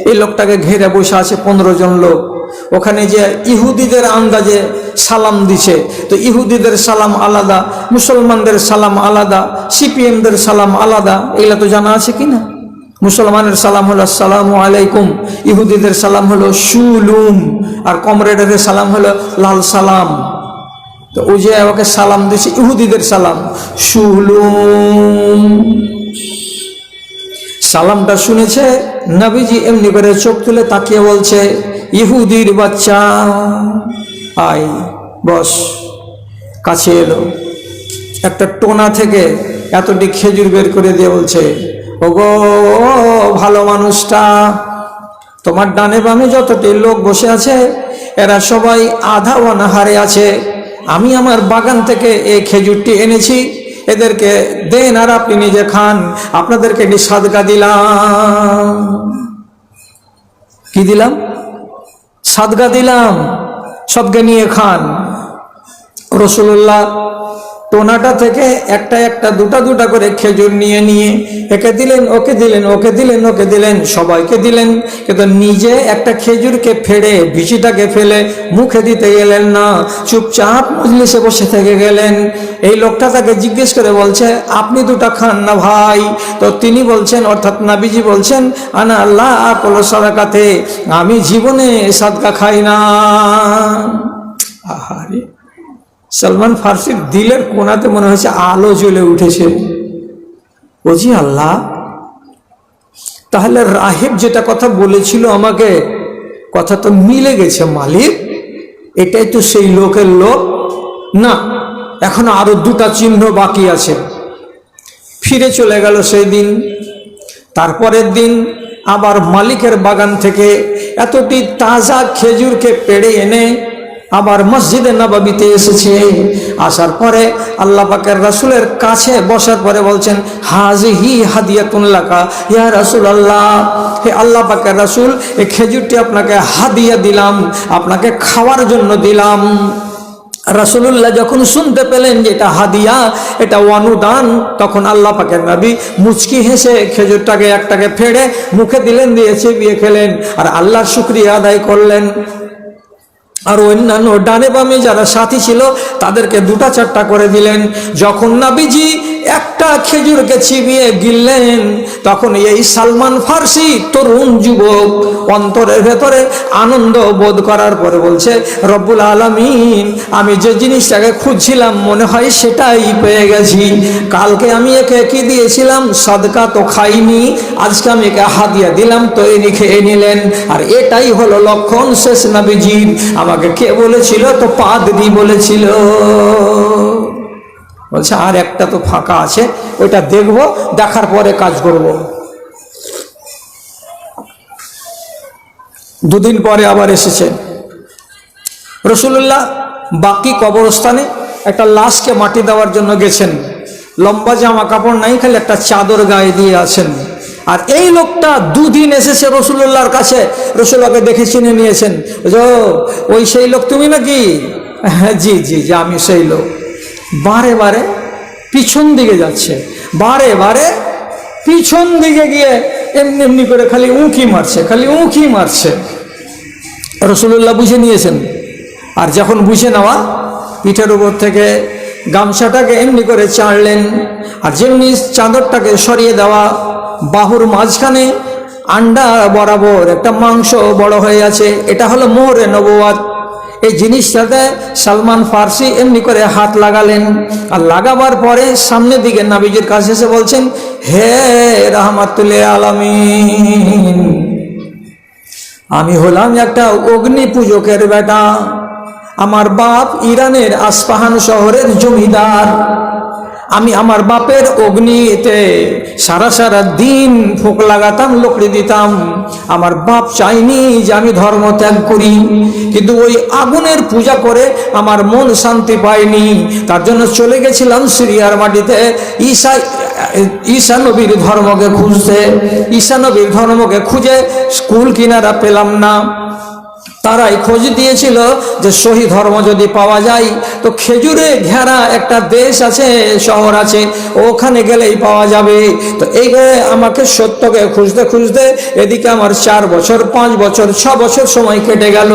এই লোকটাকে ঘিরে বসে আছে 15 জন লোক। ওখানে যে ইহুদিদের আন্দাজে সালাম দিছে, তো ইহুদিদের সালাম আলাদা, মুসলমানদের সালাম আলাদা, সিপিএমদের সালাম আলাদা, এগুলা তো জানা আছে কিনা? মুসলমানের সালাম হলো আসসালামু আলাইকুম, ইহুদিদের সালাম হলো শুলুম, আর কমরেডের সালাম হলো লাল সালাম। তো ওই যে ওকে সালাম দিছে ইহুদিদের সালাম শুলুম। সালামটা শুনেছে নবীজি এমনি করে চোখ তুলে তাকিয়ে বলছে, ইহুদির বাচ্চা আয় বস। কাছে এলো, একটা টোনা থেকে এতটি খেজুর বের করে দিয়ে বলছে, ওগো ভালো মানুষটা, তোমার ডানে বামে যতটি লোক বসে আছে এরা সবাই আধা অনাহারে আছে। আমি আমার বাগান থেকে এই খেজুরটি এনেছি, এদেরকে দেন আর আপনি নিজে খান, আপনাদেরকে সাদকা দিলাম। কি দিলাম? সাদকা দিলাম, সদকা নিয়ে খান। রাসূলুল্লাহ টোনাটা থেকে একটা একটা দুটা দুটা করে খেজুর নিয়ে নিয়ে একে দিলেন, ওকে দিলেন, ওকে দিলেন, ওকে দিলেন, সবাইকে দিলেন, কিন্তু নিজে একটা খেজুরকে ফেড়ে বিচিটাকে ফেলে মুখে দিতে গেলেন না, চুপচাপ মজলিসে বসে থেকে গেলেন। এই লোকটা তাকে জিজ্ঞেস করে বলছে, আপনি দুটা খান না ভাই? তো তিনি বলছেন, অর্থাৎ নবীজি বলছেন, আনা আল্লাহ আকল সাদাকাতে, আমি জীবনে সাদকা খাই না। আহারে, সলমান ফার্সির দিলের কোণাতে মনে হয়েছে আলো জ্বলে উঠেছে। ও জি আল্লাহ, তাহলে রাহিব যেটা কথা বলেছিল আমাকে, কথা তো মিলে গেছে মালিক, এটাই তো সেই লোকের লোক না? এখন আরো দুটা চিহ্ন বাকি আছে। ফিরে চলে গেল সেই দিন। তারপরের দিন আবার মালিকের বাগান থেকে এতটি তাজা খেজুরকে পেড়ে এনে আবার মসজিদে নববীতে এসেছে। আসার পরে আল্লাহ পাকের রাসূলের কাছে বসার পরে বলছেন, হাজিহি হাদিয়াতুন লাকা ইয়া রাসূলুল্লাহ, হে আল্লাহ পাকের রাসূল, এই খেজুরটি আপনাকে হাদিয়া দিলাম, আপনাকে খাওয়ার জন্য দিলাম। রাসূলুল্লাহ যখন শুনতে পেলেন যে এটা হাদিয়া, এটা অনুদান, তখন আল্লাহ পাকের নবী মুচকি হেসে খেজুরটাকে একটাকে ফেড়ে মুখে দিলেন, দিয়ে চিবিয়ে খেলেন আর আল্লাহর শুকরিয়া আদায় করলেন। আর অন্যান্য ডানে বামে যারা সাথী ছিল তাদেরকে দুটা চারটা করে দিলেন। যখন নবীজি একটা খেজুরকে চিবিয়ে গিললেন, তখন এই সালমান ফার্সি তরুণ যুবক অন্তরের ভেতরে আনন্দ বোধ করার পরে বলছে, রব্বুল আলামিন, আমি যে জিনিসটাকে খুঁজছিলাম মনে হয় সেটাই পেয়ে গেছি। কালকে আমি একে কি দিয়েছিলাম? সাদকা, তো খাইনি। আজকে আমি একে হাদিয়া দিলাম, তো ইনি খেয়ে নিলেন। আর এটাই হলো লক্ষণ শেষ নবীজির। আমাকে কে বলেছিল? তো পাদ্রী বলেছিল। বলছে আর একটা তো ফাঁকা আছে, ওইটা দেখবো, দেখার পরে কাজ করব। দুদিন পরে আবার এসেছে রাসূলুল্লাহ। বাকি কবরস্থানে একটা লাশকে মাটি দেওয়ার জন্য গেছেন। লম্বা জামা কাপড় নাই, খালি একটা চাদর গায়ে দিয়ে আছেন। আর এই লোকটা দুদিন এসেছে রাসূলুল্লাহর কাছে। রাসূলুল্লাহকে দেখে চিনে নিয়েছেন। ওই সেই লোক তুমি নাকি? হ্যাঁ, জি জি জি, আমি সেই লোক। বারে বারে পিছন দিকে যাচ্ছে, বারে বারে পিছন দিকে গিয়ে এমনি এমনি করে খালি উঁকি মারছে, খালি উঁকি মারছে। রাসূলুল্লাহ বুঝে নিয়েছেন। আর যখন বুঝে নেওয়া, পিঠের উপর থেকে গামছাটাকে এমনি করে চাড়লেন, আর যেমনি চাদরটাকে সরিয়ে দেওয়া, বাহুর মাঝখানে আন্ডা বরাবর একটা মাংস বড় হয়ে আছে। এটা হলো মোহরে নবুয়াত। এই জিনিসটাতে সালমান ফার্সি এমনি করে হাত লাগালেন। আর লাগাবার পরে সামনের দিকে নবীজির কাছে এসে বলছেন, হে রাহমাতুল আলামিন, আমি হলাম একটা অগ্নি পূজকের বেটা। আমার বাপ ইরানের আসফাহান শহরের জমিদার। আমি আমার বাপের অগ্নিতে সারা সারা দিন ফুঁক লাগাতাম, লকড়ি দিতাম। আমার বাপ চাইনি যে আমি ধর্ম ত্যাগ করি, কিন্তু ওই আগুনের পূজা করে আমার মন শান্তি পায়নি। তার জন্য চলে গেছিলাম সিরিয়ার মাটিতে ঈসা নবীর ধর্মকে খুঁজতে। ঈসা নবীর ধর্মকে খুঁজে স্কুল কিনারা পেলাম না। তারাই খোঁজ দিয়েছিল যে সহি ধর্ম যদি পাওয়া যায় তো খেজুরে ঘেরা একটা দেশ আছে, শহর আছে, ওখানে গেলেই পাওয়া যাবে। তো এই আমাকে সত্যকে খুঁজতে খুঁজতে এদিকে আমার 4 বছর 5 বছর 6 বছর সময় কেটে গেল।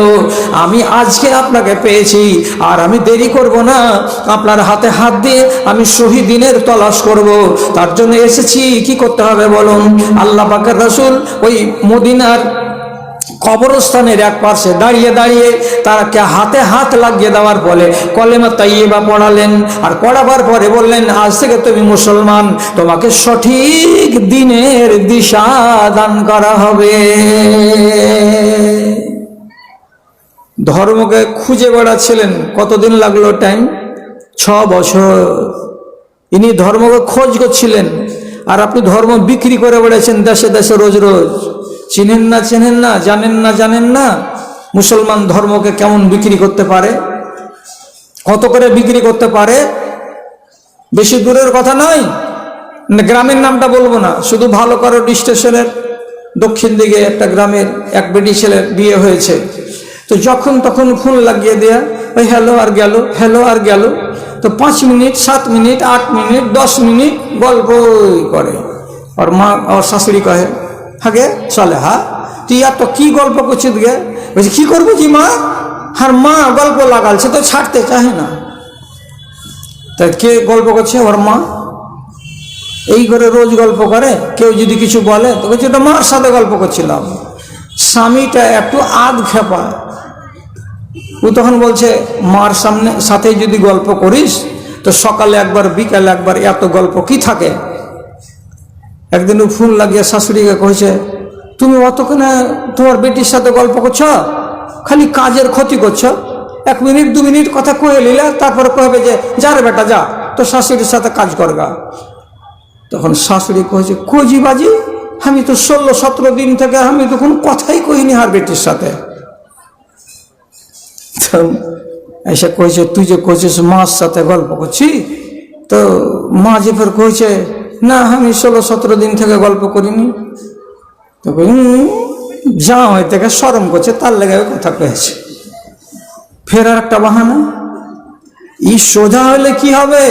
আমি আজকে আপনাকে পেয়েছি, আর আমি দেরি করব না, আপনার হাতে হাত দিয়ে আমি সহি দিনের তলাশ করব। তার জন্য এসেছি। কি করতে হবে বলুন? আল্লাহ পাকের রাসূল ওই মদিনার কবরস্থানের এক পাশে দাঁড়িয়ে দাঁড়িয়ে তারাকে হাতে হাত লাগিয়ে দেওয়ার ফলে কলেমা তাইয়্যিবা পড়ালেন, আর পড়াবার পরে বললেন, আজ থেকে তুমি মুসলমান, তোমাকে সঠিক দিনের দিশা দান করা হবে। ধর্মকে খুঁজে বেড়াচ্ছিলেন, কতদিন লাগলো টাইম? 6 বছর ইনি ধর্মকে খোঁজ করছিলেন, আর আপনি ধর্ম বিক্রি করে বেড়াচ্ছেন দেশে দেশে রোজ রোজ। চিনেন না, চেনেন না, জানেন না, জানেন না মুসলমান ধর্মকে কেমন বিক্রি করতে পারে, কত করে বিক্রি করতে পারে। বেশি দূরের কথা নয়, গ্রামের নামটা বলবো না, শুধু ভালো করে স্টেশনের দক্ষিণ দিকে একটা গ্রামের এক বেটি ছেলের বিয়ে হয়েছে। তো যখন তখন ফোন লাগিয়ে দেয়া, ওই হ্যালো আর গেল, হ্যালো আর গেল। তো 5 মিনিট 7 মিনিট 8 মিনিট 10 মিনিট গল্প করে। আর মা আর শাশুড়ি কহে, হাগে চলে, হা তুই আর তো কি গল্প করছিস গে? বলছি কি করবো জি মা, আর মা গল্প লাগালছে তো ছাড়তে চাহে না। তাই কে গল্প করছে? ওর মা। এই করে রোজ গল্প করে, কেউ যদি কিছু বলে তো বলছে ওটা মার সাথে গল্প করছিলাম। স্বামীটা একটু আধ খেপা, ও তখন বলছে মার সাথে যদি গল্প করিস তো সকালে একবার বিকালে একবার, এত গল্প কি থাকে? একদিন ও ফোন লাগিয়ে শাশুড়িকে কইছে, তুমি অতক্ষণে তোমার বেটির সাথে গল্প করছো, খালি কাজের ক্ষতি করছো। 1 মিনিট 2 মিনিট কথা কয়ে নিলে তারপরে কহবে যে যা রে বেটা যা, তো শাশুড়ির সাথে কাজ করগা। তখন শাশুড়ি কইছে, কোজি বাজি, আমি তো 16-17 দিন থেকে আমি তখন কথাই কইনি আর বেটির সাথে। এসে কইছে, তুই যে কইছিস মার সাথে গল্প করছি, তো মা যে ফের কইছে না আমি 16-17 দিন থেকে গল্প করিনি। তো যা হয় থেকে শরম করছে, তার লেগে কথা কয়েছে। ফের আর একটা বাহানা, ই সোজা হলে কি হবে?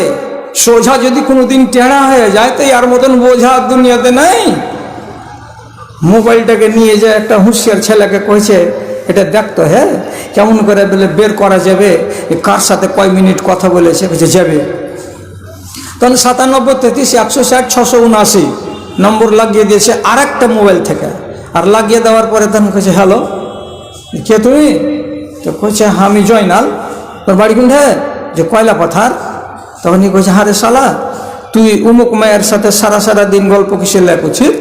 সোজা যদি কোনোদিন টেढ़া হয়ে যায় তো আর মতন বোঝা দুনিয়াতে নাই। মোবাইলটাকে নিয়ে যায় একটা হুঁশিয়ার ছেলেকে কইছে, এটা দেখতো, হ্যাঁ কেমন করে বলে বের করা যাবে কার সাথে কয় মিনিট কথা বলেছে। বলছে যাবে। তখন 97 33 160 679 নম্বর লাগিয়ে দিয়েছে আর একটা মোবাইল থেকে। আর লাগিয়ে দেওয়ার পরে তখন কইছে, হ্যালো কে তুমি? তো কইছে আমি জয়নাল, তোর বাড়ি কোনটা? যে কয়লা পাথার। তখনই কইছে, হারে শালা তুই উমুক মায়ের সাথে সারা সারা দিন গল্প কিসে লেখছিস?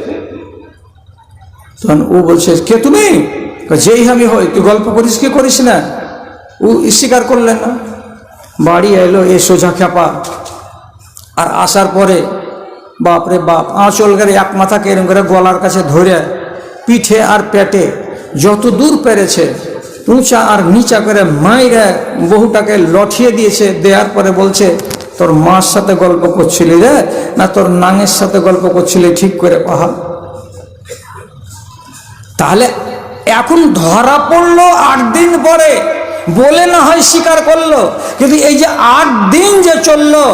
তখন ও বলছে, কে তুমি? যেই আমি হই, তুই গল্প করিস কি করিস না? ও স্বীকার করলেন না। বাড়ি এলো এ সোজা খেপা, আর আসার পরে বাপরে বাপ আঁচল করে এক মাথাকে এরকম করে গলার কাছে ধরে পিঠে আর পেটে যত দূর পেরেছে উঁচা আর নিচা করে মাইরা বহুটাকে লঠিয়ে দিয়েছে। দেওয়ার পরে বলছে, তোর মার সাথে গল্প করছিলি রে না তোর নাঙের সাথে গল্প করছিলি, ঠিক করে কহা। তাহলে এখন ধরা পড়লো 8 দিন পরে, বলে না হয় স্বীকার করলো, কিন্তু এই যে 8 দিন যে চললো,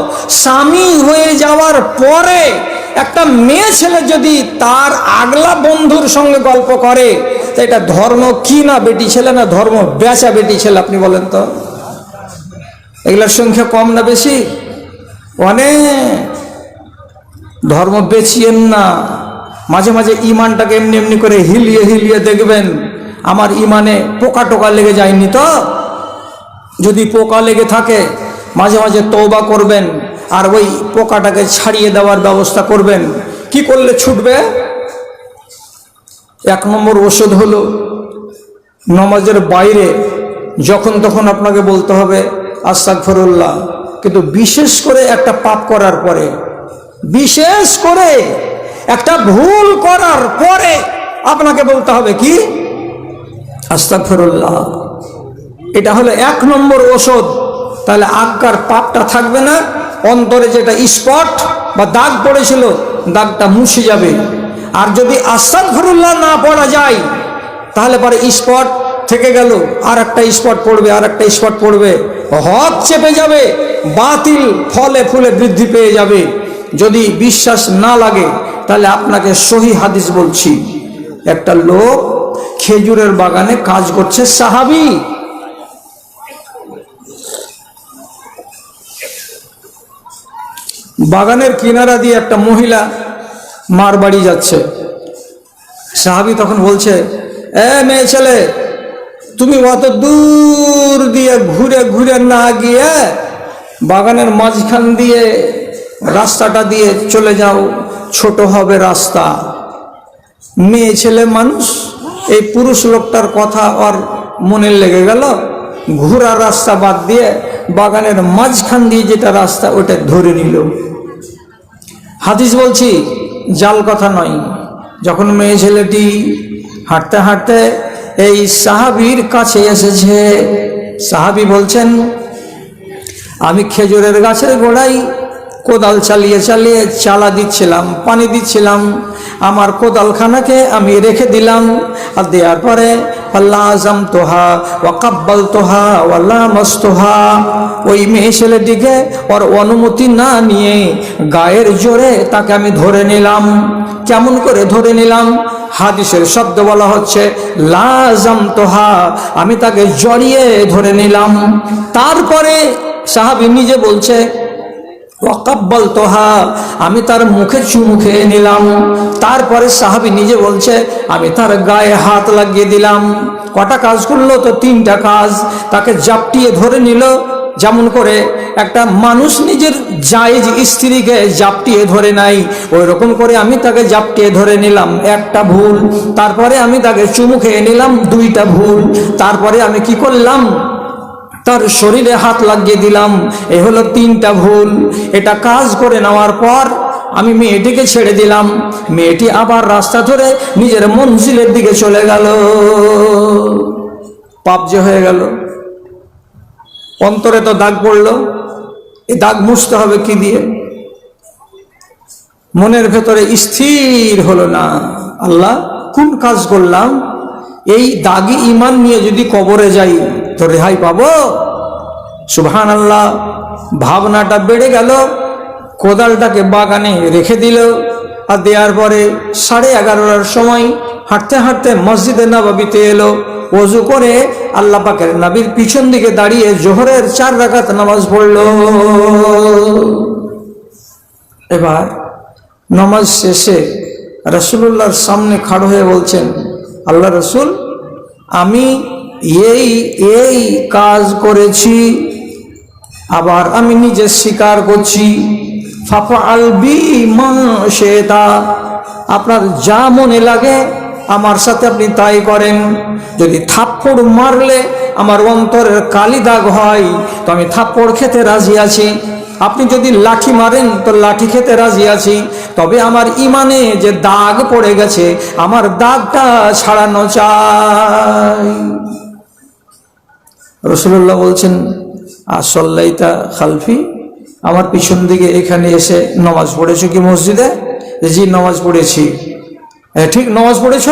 স্বামী হয়ে যাওয়ার পরে একটা মেয়ে ছেলে যদি তার আগলা বন্ধুর সঙ্গে গল্প করে, তো এটা ধর্ম কি না বেটি ছেলে, না ধর্ম বেচা বেটি ছেলে? আপনি বলেন তো, এগুলোর সংখ্যা কম না বেশি? অনেক। ধর্ম বেচিয়েন না। মাঝে মাঝে ইমানটাকে এমনি এমনি করে হিলিয়ে হিলিয়ে দেখবেন আমার ইমানে পোকা টোকা লেগে যায়নি তো। যদি পোকা লেগে থাকে মাঝে মাঝে তওবা করবেন, আর ওই পোকাটাকে ছাড়িয়ে দেওয়ার ব্যবস্থা করবেন। কি করলে ছুটবে? 1 নম্বর ওষুধ হলো নামাজের বাইরে যখন তখন আপনাকে বলতে হবে আস্তাগফিরুল্লাহ, কিন্তু বিশেষ করে একটা পাপ করার পরে, বিশেষ করে একটা ভুল করার পরে আপনাকে বলতে হবে কি? আস্তাগফিরুল্লাহ। এটা হলো 1 নম্বর ওষুধ। তাহলে আগকার পাপটা থাকবে না, অন্তরে যেটা স্পট বা দাগ পড়েছিল দাগটা মুছে যাবে। আর যদি আস্তাগফিরুল্লাহ না পড়া যায় তাহলে পরে স্পট থেকে গেল, আর একটা স্পট পড়বে, আর একটা স্পট পড়বে, হক চেপে যাবে, বাতিল ফলে ফুলে বৃদ্ধি পেয়ে যাবে। যদি বিশ্বাস না লাগে তাহলে আপনাকে সহি হাদিস বলছি। একটা লোক খেজুরের বাগানে কাজ করছে, সাহাবী, বাগানের কিনারা দিয়ে একটা মহিলা মার বাড়ি যাচ্ছে। সাহাবী তখন বলছে, এ মেয়ে ছেলে, তুমি অত দূর দিয়ে ঘুরে ঘুরে না গিয়ে বাগানের মাঝখান দিয়ে রাস্তাটা দিয়ে চলে যাও, ছোট হবে রাস্তা। মেয়ে ছেলে মানুষ, এই পুরুষ লোকটার কথা ওর মনে লেগে গেল, ঘোরা রাস্তা বাদ দিয়ে বাগানের মাঝখান দিয়ে যেটা রাস্তা ওটা ধরে নিল। হাদিস বলছি, জাল কথা নয়। যখন মেয়ে ছেলেটি হাঁটতে হাঁটতে এই সাহাবীর কাছে এসেছে, সাহাবী বলছেন, আমি খেজুরের গাছের গোড়ায় কোদাল চালিয়ে চালিয়ে চালা দিচ্ছিলাম, পানি দিচ্ছিলাম, আমার কোদালখানাকে আমি রেখে দিলাম, আর দেওয়ার পরে আল্লাহম তোহা ওয়াকাব্বাল তোহা ওয়াল্লামস্তোহা, ওই মেয়ে ছেলেটিকে ওর অনুমতি না নিয়ে গায়ের জোরে তাকে আমি ধরে নিলাম। কেমন করে ধরে নিলাম? হাদিসের শব্দ বলা হচ্ছে লাজাম তোহা, আমি তাকে জড়িয়ে ধরে নিলাম। তারপরে সাহাবী নিজে বলছে ওয়াকাব্বাল তোহা, আমি তার মুখে চুমু খেয়ে নিলাম। তারপরে সাহাবী নিজে বলছে আমি তার গায়ে হাত লাগিয়ে দিলাম। কটা কাজ করলো? তো তিনটা কাজ। তাকে জাপটিয়ে ধরে নিল, যেমন করে একটা মানুষ নিজের জায়েজ স্ত্রীকে জাপটিয়ে ধরে নাই, ওই রকম করে আমি তাকে জাপটিয়ে ধরে নিলাম, একটা ভুল। তারপরে আমি তাকে চুমু খেয়ে নিলাম, দুইটা ভুল। তারপরে আমি কি করলাম? তার শরীরে হাত লাগিয়ে দিলাম, এ হলো তিনটা ভুল। এটা কাজ করে নেওয়ার পর আমি মেয়েটিকে ছেড়ে দিলাম। মেয়েটি আবার রাস্তা ধরে নিজের মঞ্জিলের দিকে চলে গেল। পাপ যে হয়ে গেল, অন্তরে তো দাগ পড়লো। এই দাগ মুছতে হবে কি দিয়ে? মনের ভেতরে স্থির হলো না, আল্লাহ কোন কাজ করলাম? এই দাগি ইমান নিয়ে যদি কবরে যাই তো রেহাই পাবো? সুবহানাল্লাহ। ভাবনাটা বেড়ে গেল, কোদালটাকে বাগানে রেখে দিল। আর দেওয়ার পরে 11:30টার সময় হাঁটতে হাঁটতে মসজিদে নববীতে এলো। ওযু করে আল্লাহ পাকের নবীর পিছন দিকে দাঁড়িয়ে জোহরের 4 রাকাত নামাজ পড়ল। এবার নামাজ শেষে রাসূলুল্লাহর সামনে খাড়া হয়ে বলছেন, আল্লাহ রাসূল, আমি এই কাজ করেছি, আবার আমি নিজে স্বীকার করছি। ফাফআল বি মা শিতা, আপনার যা মনে লাগে আমার সাথে আপনি তাই করেন। যদি থাপ্পড় মারলে আমার অন্তরের কালি দাগ হয় তো আমি থাপ্পড় খেতে রাজি আছি। আপনি যদি লাঠি মারেন তো লাঠি খেতে রাজি আছি। তবে আমার ইমানে যে দাগ পড়ে গেছে, আমার দাগটা ছাড়ানো চাই। রাসূলুল্লাহ বলছেন, আসল্লাইতা খালফি, আমার পিছন দিকে এখানে এসে নামাজ পড়েছো কি মসজিদে? জি নামাজ পড়েছি। ঠিক নামাজ পড়েছ?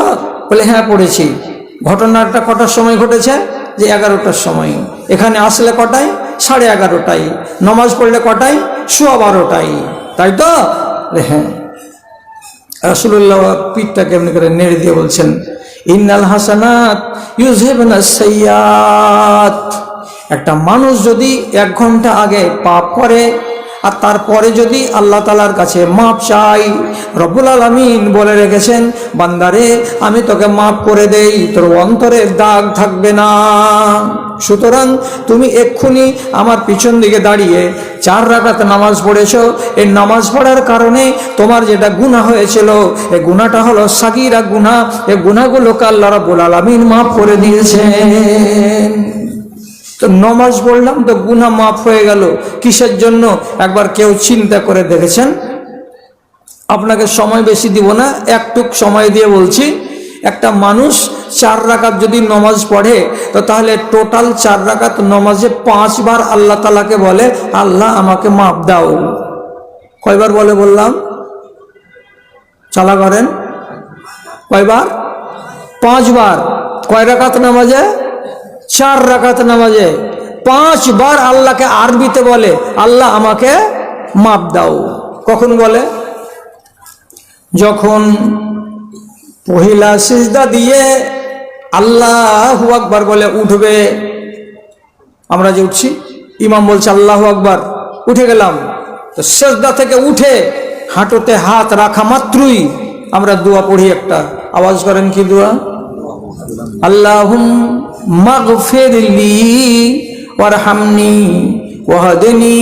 বলে হ্যাঁ পড়েছি। ঘটনাটা কটার সময় ঘটেছে? যে 11টার সময়। এখানে আসলে কটায়? 11:30টায়। নামাজ পড়লে কটায়? 12:15টায়, তাই তো? হ্যাঁ। রাসূলুল্লাহ পিঠটা কেমনি করে নেড়ে দিয়ে বলছেন, ইন্নাল হাসানাত ইউযহিবুনাস সাইয়্যাত। একটা মানুষ যদি 1 ঘন্টা আগে পাপ করে আর তারপরে যদি আল্লাহ তাআলার কাছে মাপ চাই, রব্বুল আলামিন বলে রেখেছেন, বান্দারে আমি তোকে মাফ করে দেই, তোর অন্তরে দাগ থাকবে না। সুতরাং তুমি এক্ষুনি আমার পিছন দিকে দাঁড়িয়ে 4 রাকাত নামাজ পড়েছো। এই নামাজ পড়ার কারণে তোমার যেটা গুনাহ হয়েছিল, এই গুনাহটা হলো সাগীরা গুনাহ। এই গুনাহগুলোকে আল্লাহ রাব্বুল আলামিন মাফ করে দিয়েছেন। তো নামাজ পড়লাম তো গুনাহ মাফ হয়ে গেল। কিসের জন্য? একবার কেউ চিন্তা করে দেখেছেন? আপনাকে সময় বেশি দিব না, একটুক সময় দিয়ে বলছি। একটা মানুষ 4 রাকাত যদি নামাজ পড়ে তো তাহলে টোটাল 4 রাকাত নামাজে 5 বার আল্লাহ তাআলাকে বলে, আল্লাহ আমাকে মাফ দাও। কয়বার বলে বললাম? চালা করেন, কয়বার? 5 বার। কয় রাকাত নামাজে? 4 রাকাত নামাজে 5 বার আল্লাহকে আরবিতে বলে, আল্লাহ আমাকে মাপ দাও। কখন বলে? যখন পহিলা সিজদা দিয়ে আল্লাহু আকবার বলে উঠবে। আমরা যে উঠছি, ইমাম বলছে আল্লাহু আকবার, উঠে গেলাম, তো সিজদা থেকে উঠে হাঁটুতে হাত রাখা মাত্রই আমরা দোয়া পড়ি একটা। আওয়াজ করেন, কি দোয়া? আল্লাহুম্মা গফিরলি ওয়ারহামনি ওয়াহদিনি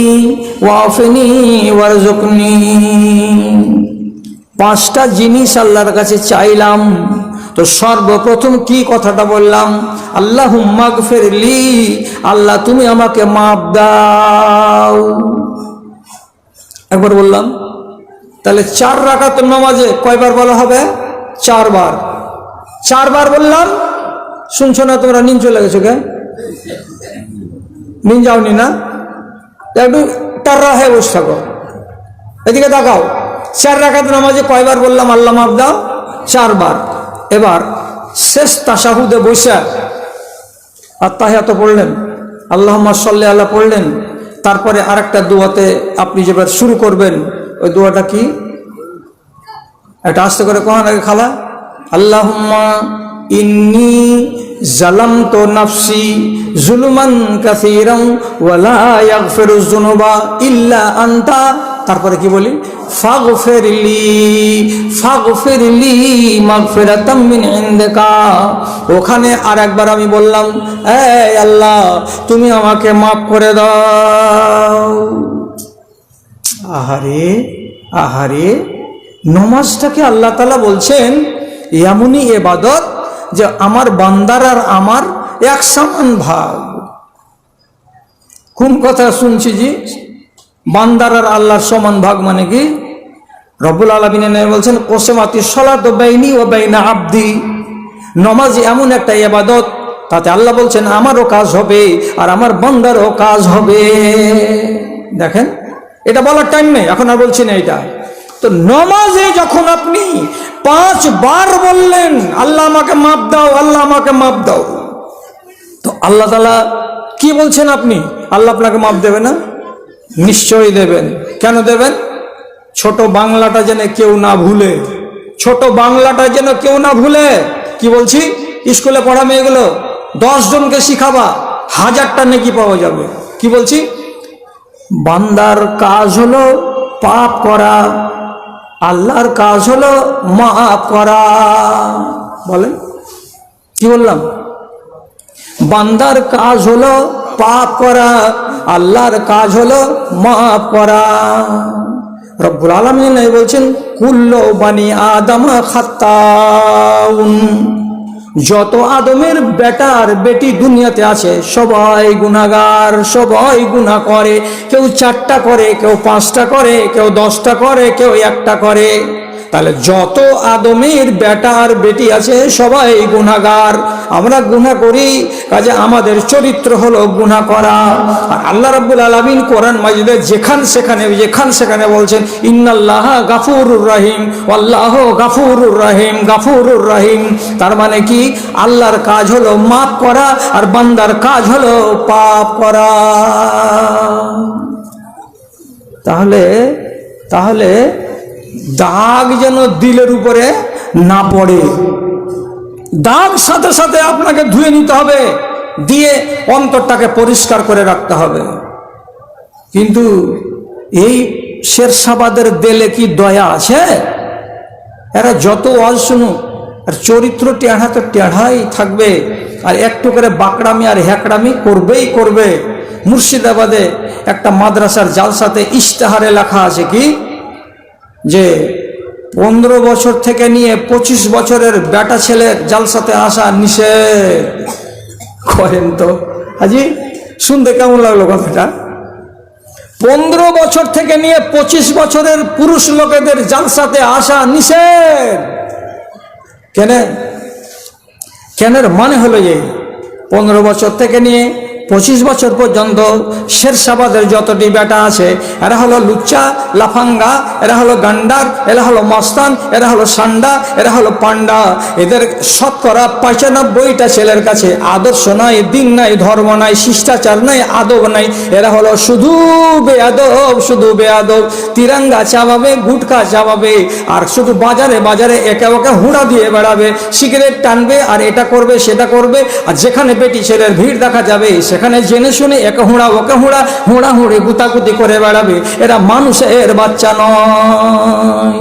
ওয়াফিনি ওয়ারযুকনি। 5টা জিনিস আল্লাহর কাছে চাইলাম, তো সর্বপ্রথম কি কথাটা বললাম? আল্লাহুম্মা গফিরলি, আল্লাহ তুমি আমাকে মাপ দাও। একবার বললাম। তাহলে 4 রাকাত নামাজে কয়বার বলা হবে? 4 বার। 4 বার বললাম। শুনছো না তোমরা? নিন চলে গেছো কে? নিন যাওনি না? একটু টাররা হয়ে বসে থাকো, এদিকে তাকাও। 4 রাকাত নামাজে কয়বার বললাম আল্লাহ মাপ দাও? 4 বার। এবার শেষ তাশাহুদে বসে আত্তাহিয়াত পড়লেন, আল্লাহুম্মা সাল্লি আলা পড়লেন, তারপরে আরেকটা দোয়াতে আপনি যেবার শুরু করবেন, ওই দোয়াটা কি? এটা আস্তে করে কখন আগে খালা। আল্লাহুম্মা ইন্নী জালামতু নাফসি জুলমান কাসীরান ওয়া লা ইয়াগফিরুয যুনুবা ইল্লা আনতা। তারপরে কি বলি? ফাগফিরলি মাগফিরাতাম মিন ইনদিকা। ওখানে আর একবার আমি বললাম, এই আল্লাহ তুমি আমাকে মাফ করে দাও। আহারে আহারে, নমাজটাকে আল্লাহ তাআলা বলছেন এমনই ইবাদত যে আমার বান্দার আর আমার এক সমান ভাগ। কোন কথা শুনছি জি? বান্দার আর আল্লাহর সমান ভাগ মানে কি? রব্বুল আলামিন বলছেন কোসমাতিস সালাতু বাইনি ওয়া বাইনা আবদি। নামাজ এমন একটা ইবাদত, তাতে আল্লাহ বলছেন আমারও কাজ হবে আর আমার বান্দারও কাজ হবে। দেখেন, এটা বলার টাইম নেই, এখন আর বলছি না এটা। তো নামাজে যখন আপনি 5 বার বললেন আল্লাহ আমাকে মাপ দাও, আল্লাহ আমাকে মাপ দাও, তো আল্লাহ তাআলা কি বলছেন? আপনি আল্লাহ আপনাকে মাপ দেবে না? নিশ্চয়ই দেবেন। কেন দেবেন? ছোট বাংলাটা যেন কেউ না ভুলে, ছোট বাংলাটা যেন কেউ না ভুলে। কি বলছি? স্কুলে পড়া মেয়েগুলো 10 জনকে শিখাবা, 1000টা নেকি পাওয়া যাবে। কি বলছি? বান্দার কাজ হলো পাপ করা, আল্লাহর কাজ হলো মাফ করা। বলেন, কি বললাম? বান্দার কাজ হলো পাপ করা, আল্লাহর কাজ হলো মাফ করা। রব্বুল আলামিন বলছেন কুল্লু বানি আদম খাত্তাউন। যত আদমের বেটা আর বেটি দুনিয়াতে আছে সবাই গুনাহগার, সবাই গুনাহ করে। কেউ 4টা করে, কেউ 5টা করে, কেউ 10টা করে, কেউ 1টা করে। তাহলে যত আদমের বেটা আর বেটি আছে সবাই গুনাহগার। আমরা গুনাহ করি, কাজে আমাদের চরিত্র হলো গুনাহ করা। আর আল্লাহ রাব্বুল আলামিন কোরআন মাজিদে যেখানে সেখানে বলছেন ইন্নাল্লাহা গাফুরুর রহিম, আল্লাহ গাফুরুর রহিম, গাফুরুর রহিম। তার মানে কি? আল্লাহর কাজ হলো মাফ করা আর বান্দার কাজ হলো পাপ করা। তাহলে দাগ যেন দিলের উপরে না পড়ে। দাগ সাথে সাথে আপনাকে ধুয়ে নিতে হবে, দিয়ে অন্তরটাকে পরিষ্কার করে রাখতে হবে। কিন্তু এই শেরশাবাদের দেলে কি দয়া আছে? এরা যত ওয়াজ শুনুক আর চরিত্র টেढ़ा তো টেढ़াই থাকবে, আর একটু করে বাকড়ামি আর হ্যাকড়ামি করবেই করবে। মুর্শিদাবাদে একটা মাদ্রাসার জালসাতে ইশতেহারে লেখা আছে কি যে 15 বছর থেকে নিয়ে 25 বছরের বেটা ছেলের জালসাতে আসা নিষেধ। করেন তো হাজি, শুনতে কেমন লাগলো কথাটা? 15 বছর থেকে নিয়ে 25 বছরের পুরুষ লোকেদের জালসাতে আসা নিষেধ। কেনের মানে হলো যে 15 বছর থেকে নিয়ে 25 বছর পর্যন্ত শেরশাবাদের যতটি বেটা আছে এরা হলো লুচ্চা লাফাঙ্গা, এরা হলো গান্ডার, এরা হলো মস্তান, এরা হলো সান্ডা, এরা হলো পান্ডা। এদের শতকরা 95টা ছেলের কাছে আদর্শ নাই, দিন নাই, ধর্ম নাই, শিষ্টাচার নাই, আদব নাই। এরা হলো শুধু বেয়াদব, শুধু বেয়াদব। তিরঙ্গা চাবাবে, গুটকা চাবাবে, আর শুধু বাজারে বাজারে একে ওকে হুঁড়া দিয়ে বেড়াবে, সিগারেট টানবে, আর এটা করবে সেটা করবে। আর যেখানে বেটি ছেলের ভিড় দেখা যাবে সেখানে জেনে শুনে একে হুঁড়া ওকে হুঁড়া, হুঁড়া হুঁড়ি গুতাগুতি করে বেড়াবে। এরা মানুষের বাচ্চা নয়।